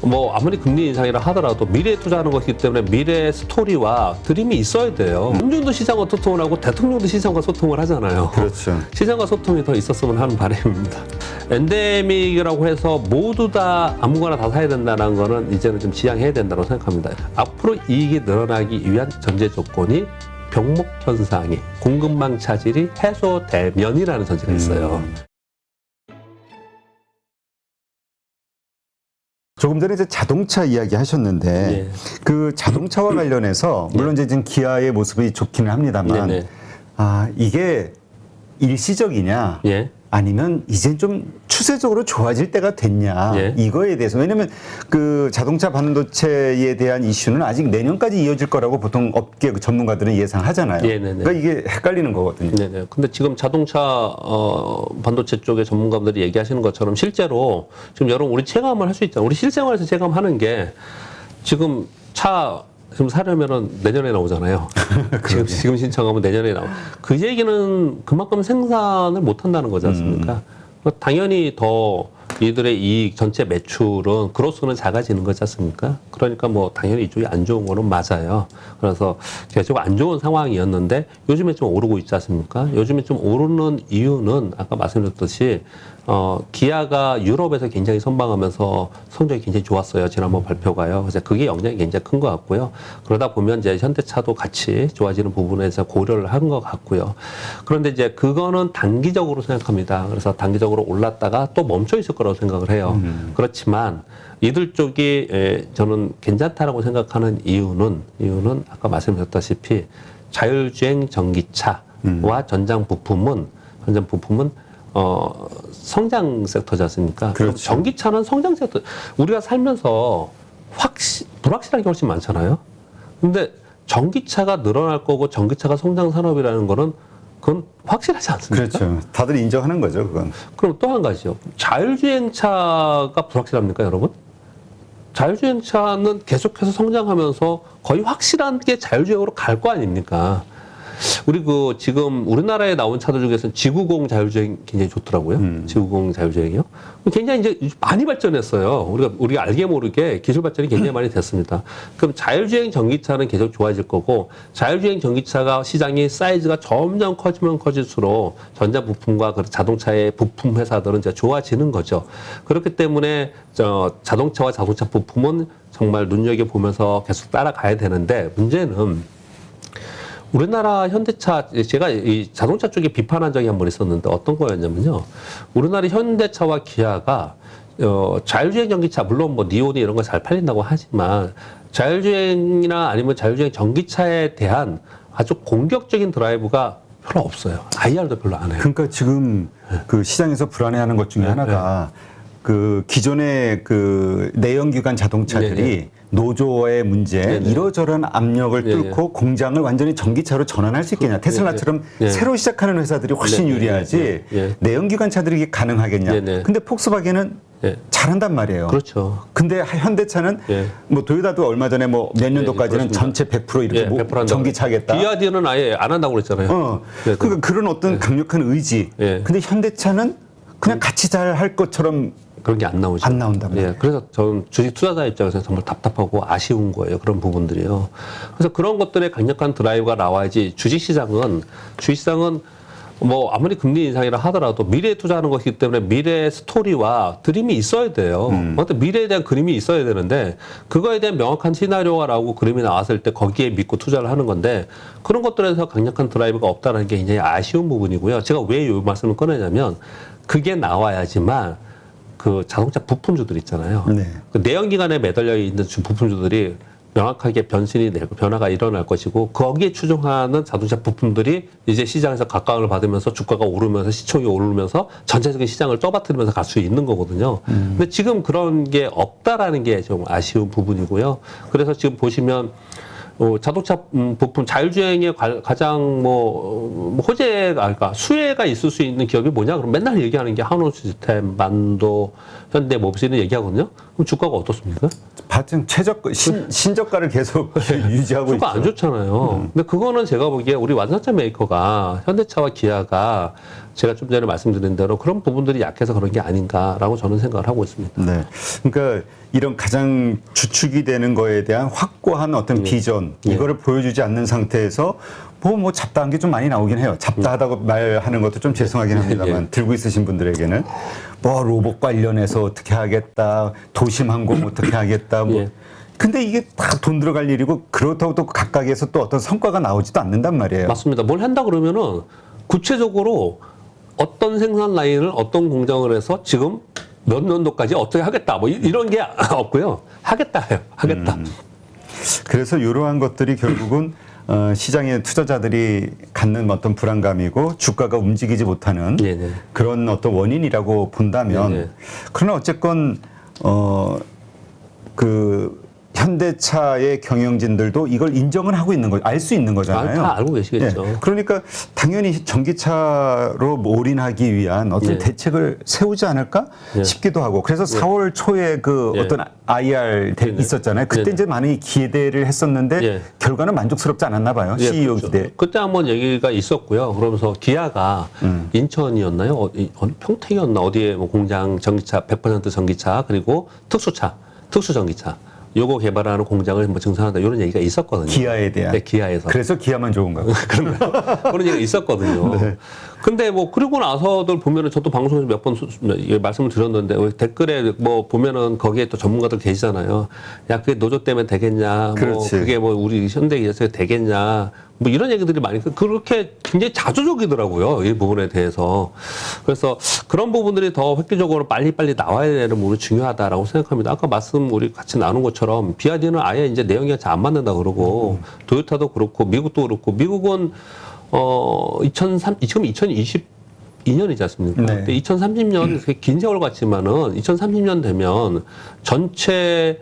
뭐 아무리 금리 인상이라 하더라도 미래에 투자하는 것이기 때문에 미래 스토리와 드림이 있어야 돼요. 금융도 시장과 소통을 하고 대통령도 시장과 소통을 하잖아요. 그렇죠. 시장과 소통이 더 있었으면 하는 바람입니다. 엔데믹이라고 해서 모두 다 아무거나 다 사야 된다는 거는 이제는 좀 지양해야 된다고 생각합니다. 앞으로 이익이 늘어나기 위한 전제 조건이 병목 현상이 공급망 차질이 해소되면이라는 전제가 있어요. 조금 전에 이제 자동차 이야기 하셨는데 예. 그 자동차와 관련해서 물론 이제 지금 기아의 모습이 좋기는 합니다만 네네. 이게 일시적이냐 예. 아니면 이제 좀 추세적으로 좋아질 때가 됐냐 예. 이거에 대해서 왜냐하면 그 자동차 반도체에 대한 이슈는 아직 내년까지 이어질 거라고 보통 업계 전문가들은 예상하잖아요. 예, 네네. 그러니까 이게 헷갈리는 거거든요. 네네. 근데 지금 자동차 반도체 쪽의 전문가들이 얘기하시는 것처럼 실제로 지금 여러분 우리 체감을 할 수 있잖아요. 우리 실생활에서 체감하는 게 지금 차 지금 사려면은 내년에 나오잖아요. 지금 신청하면 내년에 나오. 그 얘기는 그만큼 생산을 못 한다는 거지 않습니까? 당연히 더 이들의 이익 전체 매출은 그로서는 작아지는 거지 않습니까? 그러니까 뭐 당연히 이쪽이 안 좋은 거는 맞아요. 그래서 계속 안 좋은 상황이었는데 요즘에 좀 오르고 있지 않습니까? 요즘에 좀 오르는 이유는 아까 말씀드렸듯이 기아가 유럽에서 굉장히 선방하면서 성적이 굉장히 좋았어요. 지난번 발표가요. 그래서 그게 영향이 굉장히 큰 것 같고요. 그러다 보면 이제 현대차도 같이 좋아지는 부분에서 고려를 한 것 같고요. 그런데 이제 그거는 단기적으로 생각합니다. 그래서 단기적으로 올랐다가 또 멈춰 있을 거라고 생각을 해요. 그렇지만 이들 쪽이 저는 괜찮다라고 생각하는 이유는 아까 말씀드렸다시피 자율주행 전기차와 전장 부품은 성장 섹터지 않습니까? 그렇죠. 전기차는 성장 섹터. 우리가 살면서 불확실한 게 훨씬 많잖아요. 근데 전기차가 늘어날 거고 전기차가 성장 산업이라는 거는 그건 확실하지 않습니까? 그렇죠. 다들 인정하는 거죠, 그건. 그럼 또 한 가지요. 자율주행차가 불확실합니까, 여러분? 자율주행차는 계속해서 성장하면서 거의 확실한 게 자율주행으로 갈 거 아닙니까? 우리 지금 우리나라에 나온 차들 중에서는 지구공 자율주행 굉장히 좋더라고요. 지구공 자율주행이요. 굉장히 이제 많이 발전했어요. 우리가 알게 모르게 기술 발전이 굉장히 많이 됐습니다. 그럼 자율주행 전기차는 계속 좋아질 거고, 자율주행 전기차가 시장이 사이즈가 점점 커지면 커질수록 전자 부품과 자동차의 부품 회사들은 이제 좋아지는 거죠. 그렇기 때문에 자동차와 자동차 부품은 정말 눈여겨보면서 계속 따라가야 되는데, 문제는 우리나라 현대차, 제가 이 자동차 쪽에 비판한 적이 한 번 있었는데 어떤 거였냐면요. 우리나라 현대차와 기아가 자율주행 전기차, 물론 뭐 니온이 이런 거 잘 팔린다고 하지만 자율주행이나 아니면 자율주행 전기차에 대한 아주 공격적인 드라이브가 별로 없어요. IR도 별로 안 해요. 그러니까 지금 그 시장에서 불안해하는 것 중에 하나가 그 기존의 그 내연기관 자동차들이 노조의 문제, 이러저런 압력을 뚫고 공장을 완전히 전기차로 전환할 수 있겠냐. 테슬라처럼 새로 시작하는 회사들이 훨씬 유리하지. 내연기관 차들이 이게 가능하겠냐. 근데 폭스바겐은 잘한단 말이에요. 그렇죠. 근데 현대차는 뭐 도요타도 얼마 전에 뭐 몇 년도까지는 전체 100% 이렇게 뭐 100% 전기차 하겠다. 비아디는 아예 안 한다고 그랬잖아요. 그러니까 그런 어떤 강력한 의지. 근데 현대차는 그냥 같이 잘 할 것처럼 그런 게 안 나오죠. 안 나온단 말이에요. 그래서 저는 주식 투자자 입장에서 정말 답답하고 아쉬운 거예요. 그런 부분들이요. 그래서 그런 것들의 강력한 드라이브가 나와야지 주식시장은 뭐 아무리 금리 인상이라 하더라도 미래에 투자하는 것이기 때문에 미래 스토리와 드림이 있어야 돼요. 미래에 대한 그림이 있어야 되는데 그거에 대한 명확한 시나리오가 나오고 그림이 나왔을 때 거기에 믿고 투자를 하는 건데 그런 것들에서 강력한 드라이브가 없다는 게 굉장히 아쉬운 부분이고요. 제가 왜 이 말씀을 꺼내냐면 그게 나와야지만 그 자동차 부품주들 있잖아요. 그 내연기관에 매달려 있는 부품주들이 명확하게 변화가 일어날 것이고 거기에 추종하는 자동차 부품들이 이제 시장에서 각광을 받으면서 주가가 오르면서 시총이 오르면서 전체적인 시장을 떠받들면서 갈 수 있는 거거든요. 근데 지금 그런 게 없다라는 게 좀 아쉬운 부분이고요. 그래서 지금 보시면 자동차 부품 자율주행에 가장 호재가 수혜가 있을 수 있는 기업이 뭐냐? 그럼 맨날 얘기하는 게 한올 시스템, 만도, 현대모비스는 얘기하거든요. 그럼 주가가 어떻습니까? 하여튼 신저가를 계속 유지하고 주가 있죠. 안 좋잖아요. 근데 그거는 제가 보기에 우리 완성차 메이커가 현대차와 기아가 제가 좀 전에 말씀드린 대로 그런 부분들이 약해서 그런 게 아닌가라고 저는 생각을 하고 있습니다. 네. 그러니까 이런 가장 주축이 되는 거에 대한 확고한 어떤 비전, 이거를 보여주지 않는 상태에서 뭐 잡다한 게 좀 많이 나오긴 해요. 잡다하다고 말하는 것도 좀 죄송하긴 합니다만 들고 있으신 분들에게는 뭐 로봇 관련해서 어떻게 하겠다, 도심항공 어떻게 하겠다, 뭐. 근데 이게 다 돈 들어갈 일이고 그렇다고 또 각각에서 또 어떤 성과가 나오지도 않는단 말이에요. 맞습니다. 뭘 한다 그러면은 구체적으로 어떤 생산 라인을 어떤 공장을 해서 지금 몇 년도까지 어떻게 하겠다 뭐 이런 게 없고요. 하겠다예요. 하겠다. 그래서 이러한 것들이 결국은 시장의 투자자들이 갖는 어떤 불안감이고 주가가 움직이지 못하는 네네. 그런 어떤 원인이라고 본다면 네네. 그러나 어쨌건 그 현대차의 경영진들도 이걸 인정을 하고 있는 거, 알 수 있는 거잖아요. 다 알고 계시겠죠. 예. 그러니까 당연히 전기차로 올인하기 위한 어떤 네. 대책을 세우지 않을까 네. 싶기도 하고. 그래서 4월 초에 그 네. 어떤 IR 네네. 있었잖아요. 그때 네네. 이제 많이 기대를 했었는데 네. 결과는 만족스럽지 않았나 봐요. 예, CEO 그렇죠. 기대. 그때 한번 얘기가 있었고요. 그러면서 기아가 인천이었나요? 평택이었나? 어디에 뭐 공장 전기차 100% 전기차 그리고 특수 전기차. 요거 개발하는 공장을 뭐 증설한다 이런 얘기가 있었거든요. 기아에 대한. 네, 기아에서. 그래서 기아만 좋은가 봐요. 그런 얘기가 있었거든요. 네. 근데 뭐 그리고 나서들 보면은 저도 방송에서 몇 번 말씀을 드렸는데 댓글에 뭐 보면은 거기에 또 전문가들 계시잖아요. 야 그게 노조 때문에 되겠냐? 뭐 그렇지. 그게 뭐 우리 현대기아에서 되겠냐? 뭐 이런 얘기들이 많이 그렇게 굉장히 자조적이더라고요. 이 부분에 대해서. 그래서 그런 부분들이 더 획기적으로 빨리빨리 나와야 되는 부분이 중요하다라고 생각합니다. 아까 말씀 우리 같이 나눈 것처럼 BYD는 아예 이제 내연기관 잘 안 맞는다 그러고 도요타도 그렇고 미국도 그렇고 미국은 지금 2022년이지 않습니까? 네. 근데 2030년 긴 세월 같지만은 2030년 되면 전체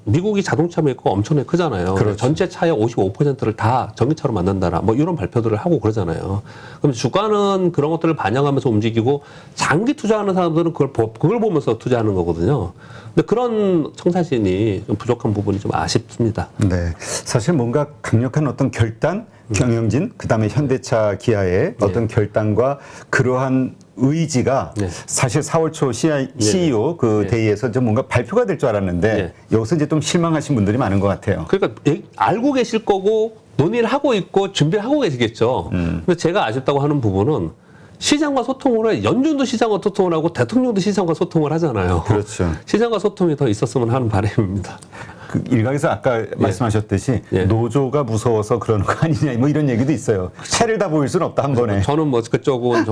미국이 자동차 메이커가 엄청나게 크잖아요. 그렇죠. 전체 차의 55%를 다 전기차로 만든다라 뭐 이런 발표들을 하고 그러잖아요. 그럼 주가는 그런 것들을 반영하면서 움직이고 장기 투자하는 사람들은 그걸 보면서 투자하는 거거든요. 근데 그런 청사진이 좀 부족한 부분이 좀 아쉽습니다. 네. 사실 뭔가 강력한 어떤 결단, 경영진, 그다음에 현대차 기아의 어떤 결단과 그러한 의지가 네. 사실 4월 초 CEO 그 대의에서 좀 뭔가 발표가 될 줄 알았는데 여기서 이제 좀 실망하신 분들이 많은 것 같아요. 그러니까 알고 계실 거고 논의를 하고 있고 준비를 하고 계시겠죠. 근데 제가 아쉽다고 하는 부분은 시장과 소통을 해. 연준도 시장과 소통을 하고 대통령도 시장과 소통을 하잖아요. 그렇죠. 시장과 소통이 더 있었으면 하는 바람입니다. 그 일각에서 아까 말씀하셨듯이 노조가 무서워서 그러는 거 아니냐 뭐 이런 얘기도 있어요. 채를 다 보일 수는 없다 한 번에. 저는 뭐 그쪽은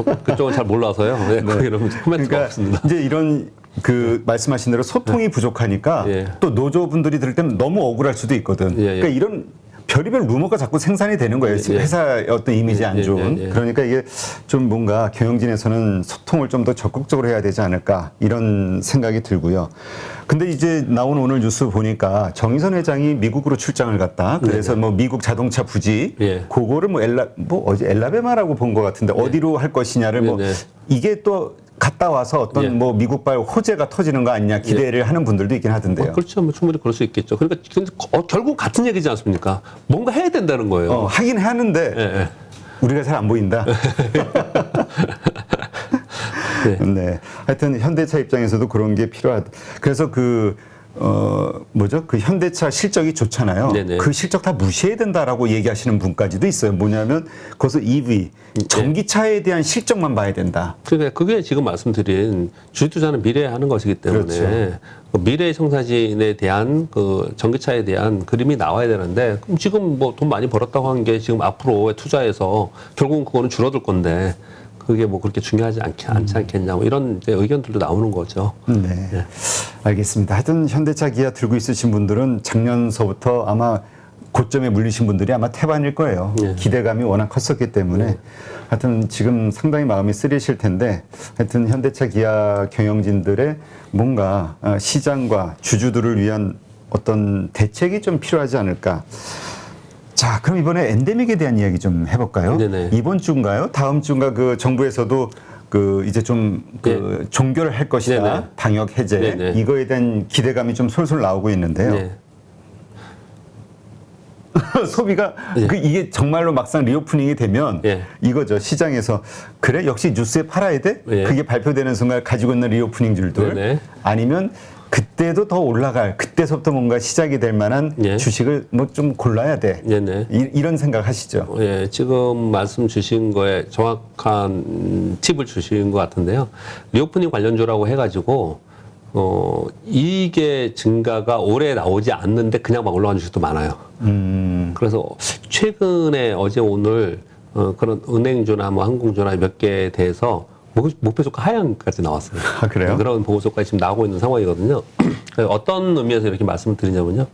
잘 몰라서요. 네, 이런 코멘트가 그러니까 없습니다. 이제 이런 그 말씀하신 대로 소통이 부족하니까 또 노조분들이 들을 때는 너무 억울할 수도 있거든. 그러니까 이런 별의별 루머가 자꾸 생산이 되는 거예요. 회사의 어떤 이미지 안 좋은. 그러니까 이게 좀 뭔가 경영진에서는 소통을 좀 더 적극적으로 해야 되지 않을까 이런 생각이 들고요. 근데 이제 나온 오늘 뉴스 보니까 정의선 회장이 미국으로 출장을 갔다. 그래서 뭐 미국 자동차 부지 그거를 뭐 엘라베마라고 본 것 같은데 어디로 할 것이냐를 뭐 이게 또 갔다 와서 어떤 뭐 미국발 호재가 터지는 거 아니냐 기대를 하는 분들도 있긴 하던데요. 그렇죠. 뭐 충분히 그럴 수 있겠죠. 그러니까 결국 같은 얘기지 않습니까? 뭔가 해야 된다는 거예요. 하긴 하는데 우리가 잘 안 보인다. 네. 하여튼 현대차 입장에서도 그런 게 필요하다. 그래서 그 현대차 실적이 좋잖아요. 네네. 그 실적 다 무시해야 된다라고 얘기하시는 분까지도 있어요. 뭐냐면 거기서 EV, 전기차에 대한 실적만 봐야 된다. 그러니까 그게 지금 말씀드린 주식 투자는 미래에 하는 것이기 때문에 그렇죠. 그 미래의 청사진에 대한 그 전기차에 대한 그림이 나와야 되는데 그럼 지금 뭐 돈 많이 벌었다고 한 게 지금 앞으로의 투자에서 결국은 그거는 줄어들 건데 그게 뭐 그렇게 중요하지 않지 않겠냐 뭐 이런 이제 의견들도 나오는 거죠. 네. 알겠습니다. 하여튼 현대차 기아 들고 있으신 분들은 작년서부터 아마 고점에 물리신 분들이 아마 태반일 거예요. 기대감이 워낙 컸었기 때문에 하여튼 지금 상당히 마음이 쓰리실 텐데 하여튼 현대차 기아 경영진들의 뭔가 시장과 주주들을 위한 어떤 대책이 좀 필요하지 않을까. 자, 그럼 이번에 엔데믹에 대한 이야기 좀 해볼까요? 네네. 이번 주인가요? 다음 주인가 그 정부에서도 그 이제 좀 그 종결할 것이다. 네네. 방역 해제 네네. 이거에 대한 기대감이 좀 솔솔 나오고 있는데요. 네. 소비가 예. 이게 정말로 막상 리오프닝이 되면 예. 이거죠. 시장에서 그래 역시 뉴스에 팔아야 돼. 예. 그게 발표되는 순간 가지고 있는 리오프닝들들 네네. 아니면 그때도 더 올라갈 그때서부터 뭔가 시작이 될 만한 예. 주식을 뭐 좀 골라야 돼. 네네. 이런 생각하시죠. 예, 지금 말씀 주신 거에 정확한 팁을 주신 것 같은데요. 리오프닝 관련주라고 해가지고 이게 증가가 올해 나오지 않는데 그냥 막 올라가는 주식도 많아요. 그래서 최근에 어제 오늘 그런 은행주나 뭐 항공주나 몇 개에 대해서 목표주가 하향까지 나왔어요. 아, 그래요? 그런 보고서까지 지금 나오고 있는 상황이거든요. 어떤 의미에서 이렇게 말씀을 드리냐면요.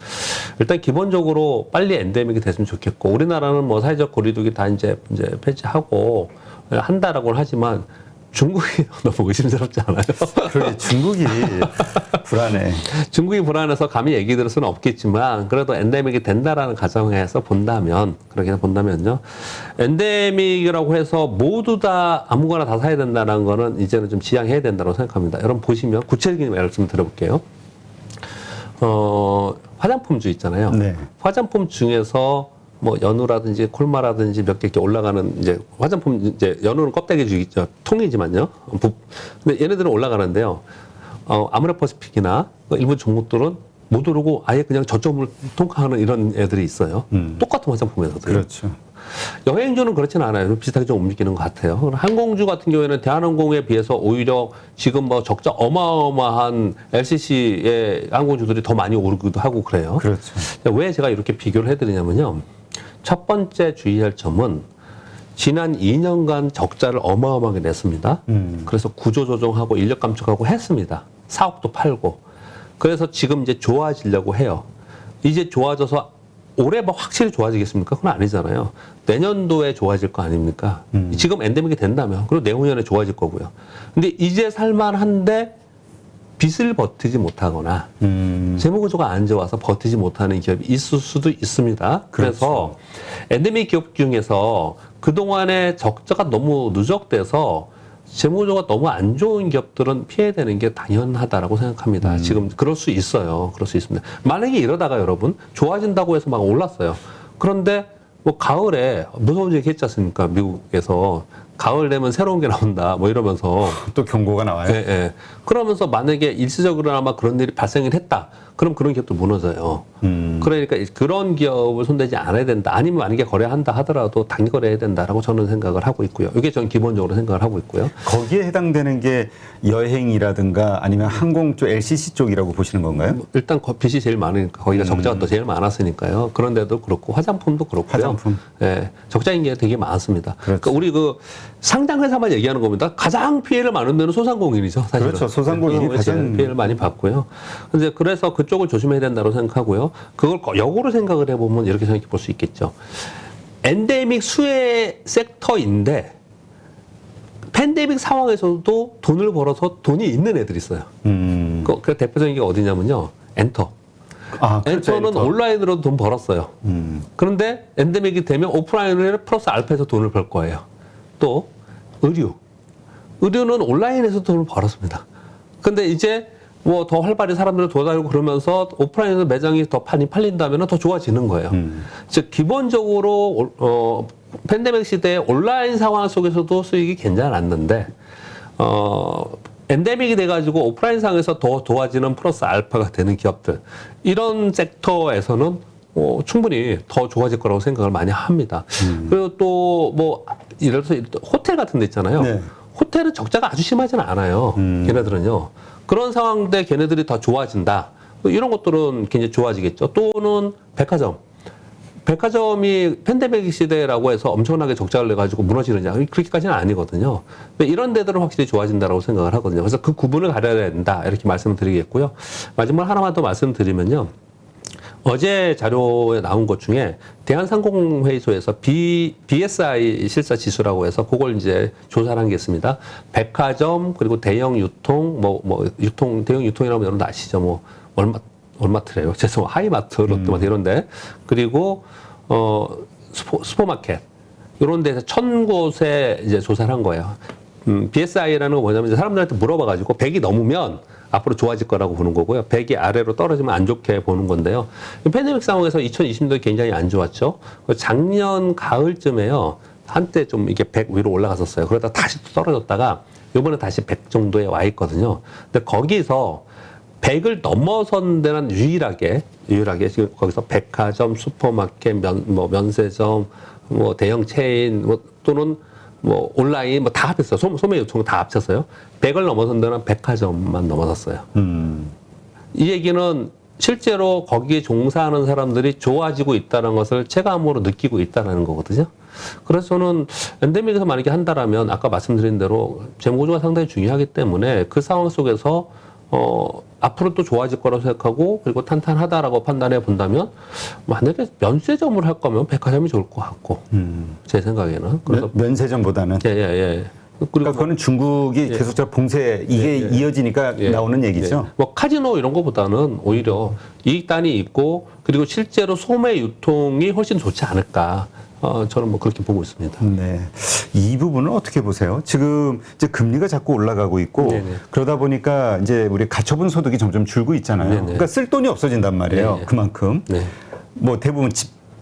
일단 기본적으로 빨리 엔데믹이 됐으면 좋겠고, 우리나라는 뭐 사회적 거리두기 다 이제 폐지하고 한다라고는 하지만 중국이 너무 의심스럽지 않아요? 그러게 중국이 불안해. 중국이 불안해서 감히 얘기 들을 수는 없겠지만 그래도 엔데믹이 된다라는 가정에서 본다면 그렇게 본다면요. 엔데믹이라고 해서 모두 다 아무거나 다 사야 된다는 거는 이제는 좀 지양해야 된다고 생각합니다. 여러분 보시면 구체적인 말씀 드려볼게요. 화장품주 있잖아요. 네. 화장품 중에서 뭐 연우라든지 콜마라든지 몇 개 이렇게 올라가는 이제 화장품 이제 연우는 껍데기 주기죠. 통이지만요. 근데 얘네들은 올라가는데요. 아메리카퍼시픽이나 일부 종목들은 못 오르고 아예 그냥 저점을 통과하는 이런 애들이 있어요. 똑같은 화장품에서도. 그렇죠. 여행주는 그렇지는 않아요. 좀 비슷하게 좀 움직이는 것 같아요. 항공주 같은 경우에는 대한항공에 비해서 오히려 지금 뭐 적자 어마어마한 LCC의 항공주들이 더 많이 오르기도 하고 그래요. 그렇죠. 왜 제가 이렇게 비교를 해드리냐면요. 첫 번째 주의할 점은 지난 2년간 적자를 어마어마하게 냈습니다. 그래서 구조조정하고 인력 감축하고 했습니다. 사옥도 팔고. 그래서 지금 이제 좋아지려고 해요. 이제 좋아져서 올해 뭐 확실히 좋아지겠습니까? 그건 아니잖아요. 내년도에 좋아질 거 아닙니까? 지금 엔데믹이 된다면. 그리고 내후년에 좋아질 거고요. 근데 이제 살만한데 빚을 버티지 못하거나 재무구조가 안 좋아서 버티지 못하는 기업이 있을 수도 있습니다. 그래서 엔데믹 기업 중에서 그동안에 적자가 너무 누적돼서 재무구조가 너무 안 좋은 기업들은 피해야 되는 게 당연하다라고 생각합니다. 지금 그럴 수 있어요. 그럴 수 있습니다. 만약에 이러다가 여러분 좋아진다고 해서 막 올랐어요. 그런데 뭐 가을에 무서운 얘기 했지 않습니까? 미국에서 가을 되면 새로운 게 나온다 뭐 이러면서 또 경고가 나와요. 예, 예. 그러면서 만약에 일시적으로나마 그런 일이 발생을 했다. 그럼 그런 기업도 무너져요. 그러니까 그런 기업을 손대지 않아야 된다. 아니면 만약에 거래한다 하더라도 단거래해야 된다라고 저는 생각을 하고 있고요. 이게 저는 기본적으로 생각을 하고 있고요. 거기에 해당되는 게 여행이라든가 아니면 항공 쪽 LCC 쪽이라고 보시는 건가요? 일단 빚이 제일 많으니까 거기가 적자가 또 제일 많았으니까요. 그런데도 그렇고 화장품도 그렇고요. 화장품. 예, 적자인 게 되게 많습니다. 그렇죠. 그러니까 우리 그 상장 회사만 얘기하는 겁니다. 가장 피해를 많은 데는 소상공인이죠. 사실은. 그렇죠. 소상공인이 네, 가장 피해를 많이 받고요. 근데 그래서 그쪽을 조심해야 된다고 생각하고요. 그걸 역으로 생각을 해보면 이렇게 생각해 볼 수 있겠죠. 엔데믹 수혜 섹터인데 팬데믹 상황에서도 돈을 벌어서 돈이 있는 애들이 있어요. 그 대표적인 게 어디냐면요. 엔터. 아, 그렇죠. 엔터는 엔터. 온라인으로도 돈 벌었어요. 그런데 엔데믹이 되면 오프라인으로 플러스 알파에서 돈을 벌 거예요. 또 의류. 의류는 온라인에서 돈을 벌었습니다. 근데 이제 뭐 더 활발히 사람들을 돌아다니고 그러면서 오프라인에서 매장이 더 많이 팔린다면 더 좋아지는 거예요. 즉 기본적으로 팬데믹 시대에 온라인 상황 속에서도 수익이 괜찮았는데 엔데믹이 돼가지고 오프라인 상에서 더 좋아지는 플러스 알파가 되는 기업들 이런 섹터에서는 충분히 더 좋아질 거라고 생각을 많이 합니다. 그리고 또 뭐 예를 들어서 호텔 같은 데 있잖아요. 네. 호텔은 적자가 아주 심하지는 않아요. 걔네들은요. 그런 상황인데 걔네들이 더 좋아진다. 이런 것들은 굉장히 좋아지겠죠. 또는 백화점. 백화점이 팬데믹 시대라고 해서 엄청나게 적자를 내가지고 무너지느냐. 그렇게까지는 아니거든요. 근데 이런 데들은 확실히 좋아진다라고 생각을 하거든요. 그래서 그 구분을 가려야 된다. 이렇게 말씀을 드리겠고요. 마지막 하나만 더 말씀드리면요. 어제 자료에 나온 것 중에 대한상공회의소에서 BSI 실사 지수라고 해서 그걸 이제 조사를 한 게 있습니다. 백화점 그리고 대형 유통 대형 유통이라면 여러분 아시죠? 뭐 월마트래요. 죄송해요. 하이마트, 롯데마트 이런데 그리고 슈퍼마켓 이런 데서 1,000곳에 이제 조사를 한 거예요. BSI라는 건 뭐냐면 이제 사람들한테 물어봐가지고 100이 넘으면 앞으로 좋아질 거라고 보는 거고요. 100이 아래로 떨어지면 안 좋게 보는 건데요. 팬데믹 상황에서 2020년도 굉장히 안 좋았죠. 작년 가을쯤에요. 한때 좀 이게 100 위로 올라갔었어요. 그러다 다시 또 떨어졌다가 이번에 다시 100 정도에 와 있거든요. 근데 거기서 100을 넘어선 데는 유일하게 지금 거기서 백화점, 슈퍼마켓, 면세점, 뭐 대형 체인, 또는 온라인 다 합했어요. 소매 유통 다 합쳤어요. 100을 넘어선 데는 백화점만 넘어섰어요. 이 얘기는 실제로 거기에 종사하는 사람들이 좋아지고 있다는 것을 체감으로 느끼고 있다는 거거든요. 그래서 저는 엔데믹에서 만약에 한다라면 아까 말씀드린 대로 재무구조가 상당히 중요하기 때문에 그 상황 속에서 앞으로 또 좋아질 거라고 생각하고 그리고 탄탄하다라고 판단해 본다면 만약에 면세점을 할 거면 백화점이 좋을 것 같고 제 생각에는 그래서 면세점보다는 예. 그러니까 그거는 중국이 계속적으로 봉쇄 이게 이어지니까 나오는 얘기죠. 카지노 이런 거보다는 오히려 이익단이 있고 그리고 실제로 소매 유통이 훨씬 좋지 않을까. 저는 그렇게 보고 있습니다. 네. 이 부분은 어떻게 보세요? 지금 이제 금리가 자꾸 올라가고 있고 네네. 그러다 보니까 이제 우리 가처분 소득이 점점 줄고 있잖아요. 네네. 그러니까 쓸 돈이 없어진단 말이에요. 네네. 그만큼. 네. 대부분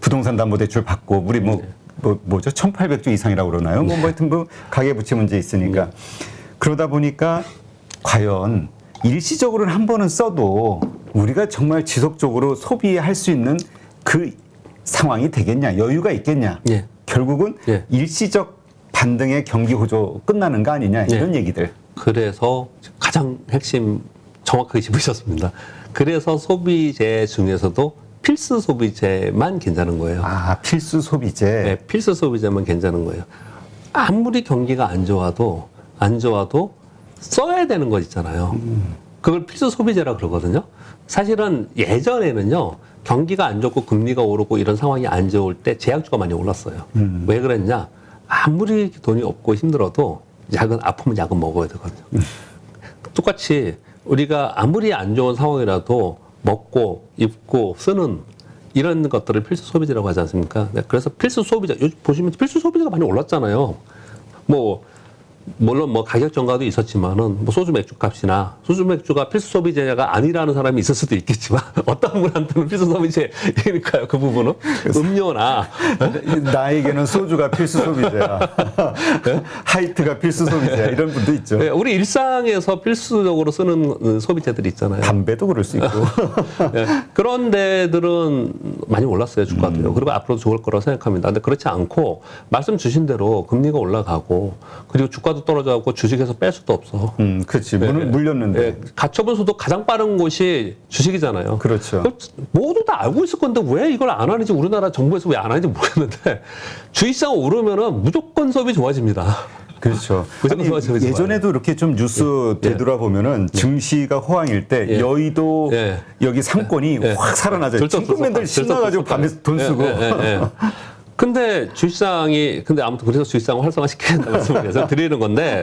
부동산 담보 대출 받고 우리 뭐죠? 1,800조 이상이라고 그러나요? 하여튼 가계 부채 문제 있으니까. 그러다 보니까 과연 일시적으로는 한 번은 써도 우리가 정말 지속적으로 소비할 수 있는 그 상황이 되겠냐, 여유가 있겠냐. 예. 결국은 일시적 반등의 경기 호조 끝나는 거 아니냐 이런 얘기들. 그래서 가장 핵심 정확하게 짚으셨습니다. 그래서 소비재 중에서도 필수 소비재만 괜찮은 거예요. 아, 필수 소비재. 네, 필수 소비재만 괜찮은 거예요. 아무리 경기가 안 좋아도 써야 되는 거 있잖아요. 그걸 필수 소비재라 그러거든요. 사실은 예전에는요. 경기가 안 좋고 금리가 오르고 이런 상황이 안 좋을 때 제약주가 많이 올랐어요. 왜 그랬냐? 아무리 돈이 없고 힘들어도 아프면 약은 먹어야 되거든요. 똑같이 우리가 아무리 안 좋은 상황이라도 먹고 입고 쓰는 이런 것들을 필수 소비재라고 하지 않습니까? 네, 그래서 필수 소비재, 요즘 보시면 필수 소비재가 많이 올랐잖아요. 물론 가격 정가도 있었지만은 소주 맥주 값이나 소주 맥주가 필수 소비재가 아니라는 사람이 있을 수도 있겠지만 어떤 분한테는 필수 소비재니까요. 그 부분은 음료나 나에게는 소주가 필수 소비재야. 하이트가 필수 소비재야. 이런 분도 있죠. 네, 우리 일상에서 필수적으로 쓰는 소비재들이 있잖아요. 담배도 그럴 수 있고. 네, 그런 데들은 많이 올랐어요. 주가도요. 그리고 앞으로도 좋을 거라고 생각합니다. 근데 그렇지 않고 말씀 주신 대로 금리가 올라가고 그리고 주가도 떨어져갖고 주식에서 뺄 수도 없어. 그렇지. 물렸는데. 네, 가처분 소득 가장 빠른 곳이 주식이잖아요. 그렇죠. 모두 다 알고 있을 건데 왜 이걸 안 하는지 우리나라 정부에서 왜 안 하는지 모르겠는데 주식시장 오르면은 무조건 수업이 좋아집니다. 그렇죠. 아니, 예전에도 이렇게 좀 뉴스 되돌아보면은 증시가 호황일 때 여의도 여기 상권이 확 살아나죠. 중국맨들 신나가지고 밤에 돈 쓰고. 근데 아무튼 그래서 주식시장을 활성화 시켜야 된다고 말씀을 해서 드리는 건데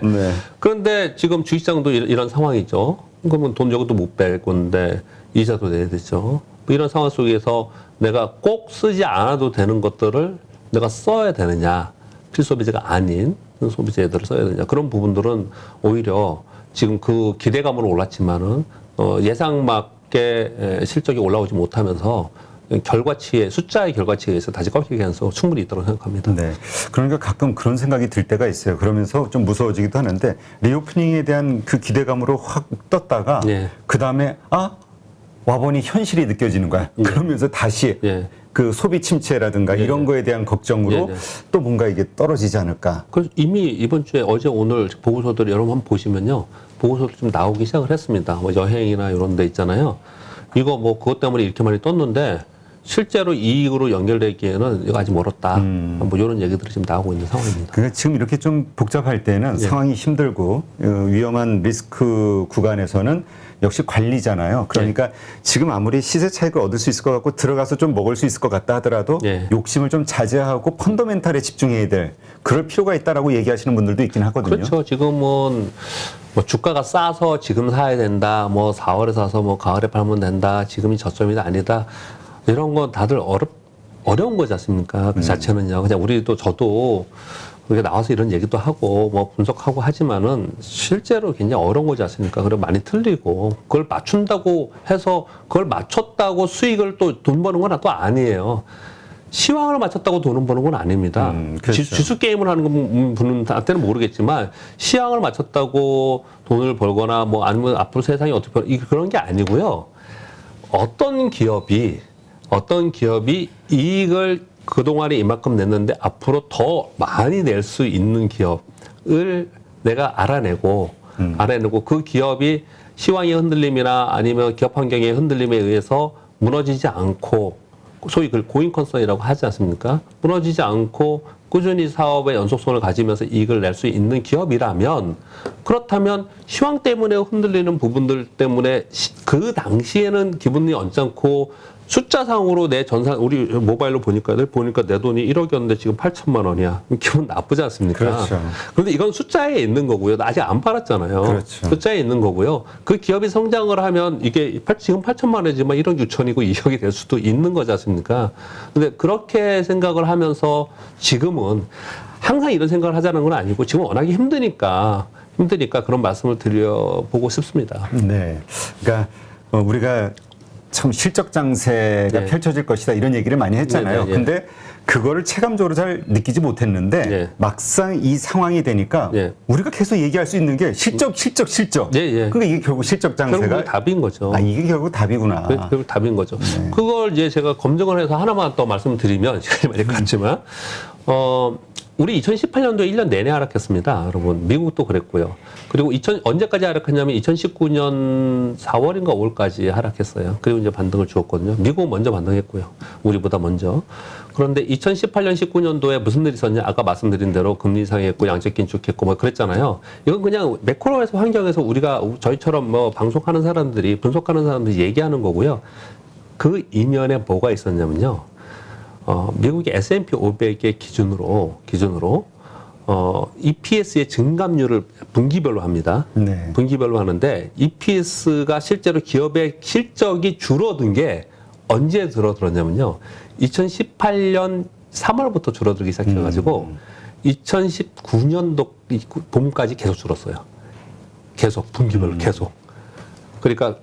그런데 지금 주식시장도 이런 상황이죠. 그러면 돈 여기도 못 뺄 건데 이자도 내야 되죠. 이런 상황 속에서 내가 꼭 쓰지 않아도 되는 것들을 내가 써야 되느냐, 필수소비재가 아닌 소비재들을 써야 되느냐, 그런 부분들은 오히려 지금 그 기대감으로 올랐지만은 예상 맞게 실적이 올라오지 못하면서 숫자의 결과치에 의해서 다시 꺾이게 하는 수 충분히 있다고 생각합니다. 네. 그러니까 가끔 그런 생각이 들 때가 있어요. 그러면서 좀 무서워지기도 하는데 리오프닝에 대한 그 기대감으로 확 떴다가 그 다음에 와보니 현실이 느껴지는 거야. 그러면서 다시 그 소비 침체라든가 이런 거에 대한 걱정으로 또 뭔가 이게 떨어지지 않을까. 그래서 이미 이번 주에 어제 오늘 보고서들을 여러분 한번 보시면요. 보고서도 좀 나오기 시작을 했습니다. 여행이나 이런 데 있잖아요. 이거 그것 때문에 이렇게 많이 떴는데 실제로 이익으로 연결되기에는 이거 아직 멀었다. 이런 얘기들이 지금 나오고 있는 상황입니다. 그러니까 지금 이렇게 좀 복잡할 때는 상황이 힘들고 위험한 리스크 구간에서는 역시 관리잖아요. 그러니까 지금 아무리 시세 차익을 얻을 수 있을 것 같고 들어가서 좀 먹을 수 있을 것 같다 하더라도 욕심을 좀 자제하고 펀더멘탈에 집중해야 될 그럴 필요가 있다라고 얘기하시는 분들도 있긴 하거든요. 그렇죠. 지금은 주가가 싸서 지금 사야 된다. 4월에 사서 가을에 팔면 된다. 지금이 저점이다 아니다. 이런 건 다들 어려운 거지 않습니까? 그 자체는요. 그냥 저도 우리가 나와서 이런 얘기도 하고 뭐 분석하고 하지만은 실제로 굉장히 어려운 거지 않습니까? 그리고 많이 틀리고 그걸 맞춘다고 해서 그걸 맞췄다고 수익을 또 돈 버는 건 또 아니에요. 시황을 맞췄다고 돈을 버는 건 아닙니다. 그렇죠. 지수 게임을 하는 분한테는 모르겠지만 시황을 맞췄다고 돈을 벌거나 뭐 아니면 앞으로 세상이 어떻게 그런 게 아니고요. 어떤 기업이 이익을 그동안에 이만큼 냈는데 앞으로 더 많이 낼 수 있는 기업을 내가 알아내고 그 기업이 시황의 흔들림이나 아니면 기업 환경의 흔들림에 의해서 무너지지 않고 소위 그 고잉 컨선이라고 하지 않습니까? 무너지지 않고 꾸준히 사업의 연속성을 가지면서 이익을 낼 수 있는 기업이라면 그렇다면 시황 때문에 흔들리는 부분들 때문에 그 당시에는 기분이 언짢고 숫자상으로 내 우리 모바일로 보니까 내 돈이 1억이었는데 지금 8천만 원이야. 기분 나쁘지 않습니까? 그렇죠. 그런데 이건 숫자에 있는 거고요. 아직 안 팔았잖아요. 그렇죠. 숫자에 있는 거고요. 그 기업이 성장을 하면 이게 지금 8천만 원이지만 1억 6천이고 2억이 될 수도 있는 거지 않습니까? 근데 그렇게 생각을 하면서 지금은 항상 이런 생각을 하자는 건 아니고 지금 워낙에 힘드니까 그런 말씀을 드려보고 싶습니다. 네. 그러니까 우리가 참 실적 장세가 네. 펼쳐질 것이다 이런 얘기를 많이 했잖아요. 네. 근데 그거를 체감적으로 잘 느끼지 못했는데 네. 막상 이 상황이 되니까 네. 우리가 계속 얘기할 수 있는 게 실적. 그러니까 이게 결국 실적 장세가 결국 답인 거죠. 이게 결국 답이구나. 결국 답인 거죠. 그걸 이제 제가 검증을 해서 하나만 더 말씀드리면 시간이 많이 갔지만 우리 2018년도에 1년 내내 하락했습니다. 여러분, 미국도 그랬고요. 그리고 언제까지 하락했냐면 2019년 4월인가 5월까지 하락했어요. 그리고 이제 반등을 주었거든요. 미국은 먼저 반등했고요. 우리보다 먼저. 그런데 2018년, 19년도에 무슨 일이 있었냐? 아까 말씀드린 대로 금리 인상했고, 양적 긴축했고, 뭐 그랬잖아요. 이건 그냥 매크로에서 환경에서 저희처럼 뭐 방송하는 사람들이, 분석하는 사람들이 얘기하는 거고요. 그 이면에 뭐가 있었냐면요. 미국의 S&P 500의 기준으로 EPS의 증감률을 분기별로 합니다. 네. 분기별로 하는데 EPS가 실제로 기업의 실적이 줄어든 게 언제 줄어들었냐면요. 2018년 3월부터 줄어들기 시작해가지고 2019년도 봄까지 계속 줄었어요. 계속 분기별로 계속. 그러니까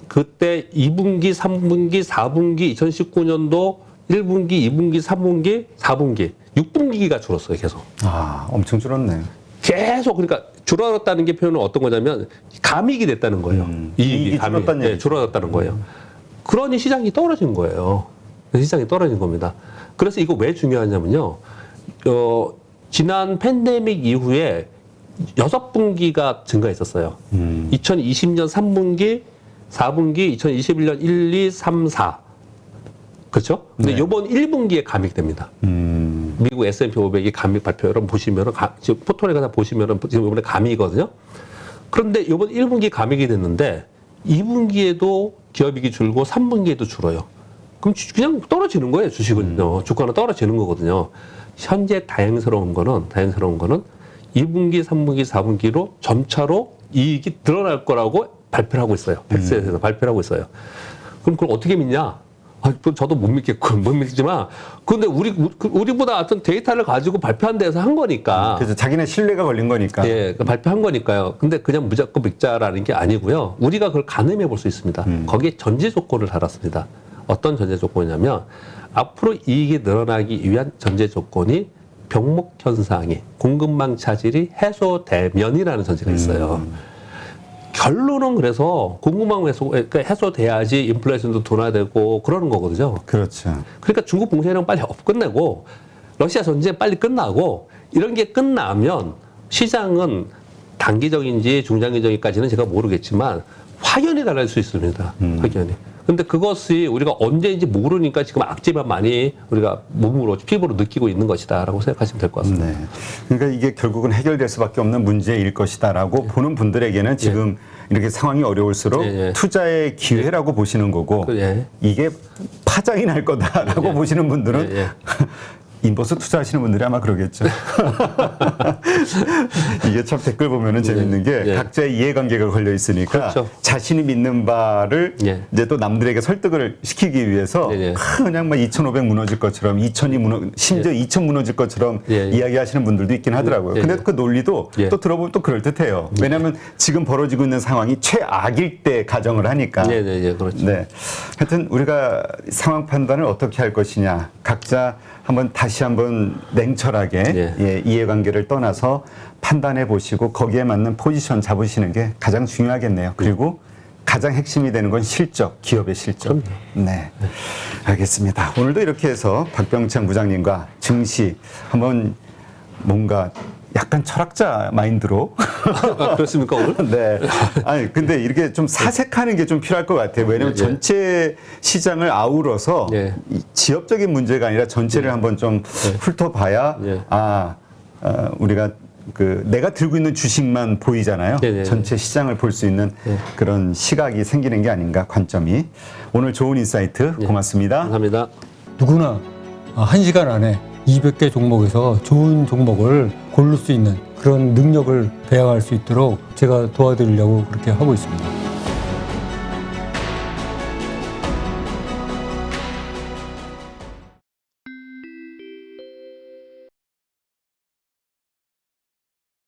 그때 2분기, 3분기, 4분기 2019년도 1분기, 2분기, 3분기, 4분기, 6분기가 줄었어요, 계속. 엄청 줄었네. 계속, 그러니까 줄어들었다는 게 표현은 어떤 거냐면, 감익이 됐다는 거예요. 이익이 줄었다는 얘기죠. 줄어들었다는 거예요. 그러니 시장이 떨어진 거예요. 시장이 떨어진 겁니다. 그래서 이거 왜 중요하냐면요. 지난 팬데믹 이후에 6분기가 증가했었어요. 2020년 3분기, 4분기, 2021년 1, 2, 3, 4. 그렇죠? 근데 네. 이번 1분기에 감익됩니다. 미국 S&P 500이 감익 발표 여러분 보시면은 지금 포털에 가서 보시면은 지금 이번에 감익이거든요. 그런데 이번 1분기 감익이 됐는데 2분기에도 기업이익이 줄고 3분기에도 줄어요. 그럼 그냥 떨어지는 거예요, 주식은요. 주가는 떨어지는 거거든요. 현재 다행스러운 거는 2분기, 3분기, 4분기로 점차로 이익이 늘어날 거라고 발표를 하고 있어요. 팩스에서 발표를 하고 있어요. 그럼 그걸 어떻게 믿냐? 저도 못 믿겠지만, 근데 우리보다 어떤 데이터를 가지고 발표한 데서 한 거니까. 그래서 자기네 신뢰가 걸린 거니까. 예, 발표한 거니까요. 근데 그냥 무조건 믿자라는 게 아니고요. 우리가 그걸 가늠해 볼 수 있습니다. 거기에 전제 조건을 달았습니다. 어떤 전제 조건이냐면, 앞으로 이익이 늘어나기 위한 전제 조건이 병목 현상이, 공급망 차질이 해소되면이라는 전제가 있어요. 결론은 그래서 공급망 해소돼야지 인플레이션도 둔화되고 그러는 거거든요. 그렇죠. 그러니까 중국 봉쇄령 빨리 끝내고 러시아 전쟁 빨리 끝나고 이런 게 끝나면 시장은 단기적인지 중장기적인까지는 제가 모르겠지만 확연히 달라질 수 있습니다. 확연히. 근데 그것이 우리가 언제인지 모르니까 지금 악재만 많이 우리가 몸으로, 피부로 느끼고 있는 것이다라고 생각하시면 될 것 같습니다. 네. 그러니까 이게 결국은 해결될 수밖에 없는 문제일 것이다라고 보는 분들에게는 지금 이렇게 상황이 어려울수록 투자의 기회라고 보시는 거고 이게 파장이 날 거다라고 보시는 분들은 인버스 투자하시는 분들이 아마 그러겠죠. 이게 참 댓글 보면은 재밌는 게 예. 각자의 이해관계가 걸려 있으니까 그렇죠. 자신이 믿는 바를 예. 이제 또 남들에게 설득을 시키기 위해서 예. 그냥 막 2,500 무너질 것처럼 2,000이 심지어 2,000 무너질 것처럼 예. 이야기하시는 분들도 있긴 하더라고요. 예. 근데 그 논리도 예. 또 들어보면 또 그럴듯해요. 왜냐하면 지금 벌어지고 있는 상황이 최악일 때 가정을 하니까. 네, 그렇죠. 네. 하여튼 우리가 상황 판단을 어떻게 할 것이냐 각자 다시 한번 냉철하게 예. 이해관계를 떠나서 판단해 보시고 거기에 맞는 포지션 잡으시는 게 가장 중요하겠네요. 그리고 가장 핵심이 되는 건 실적, 기업의 실적. 네. 알겠습니다. 오늘도 이렇게 해서 박병창 부장님과 증시 한번 뭔가 약간 철학자 마인드로. 그렇습니까, 오늘? 네. 아니, 근데 이렇게 좀 사색하는 게 좀 필요할 것 같아요. 왜냐면 예. 전체 시장을 아우러서 예. 이 지역적인 문제가 아니라 전체를 한번 좀 훑어봐야, 예. 우리가 내가 들고 있는 주식만 보이잖아요. 네네. 전체 시장을 볼 수 있는 그런 시각이 생기는 게 아닌가, 관점이. 오늘 좋은 인사이트 고맙습니다. 감사합니다. 누구나 1시간 안에 200개 종목에서 좋은 종목을 고를 수 있는 그런 능력을 배양할 수 있도록 제가 도와드리려고 그렇게 하고 있습니다.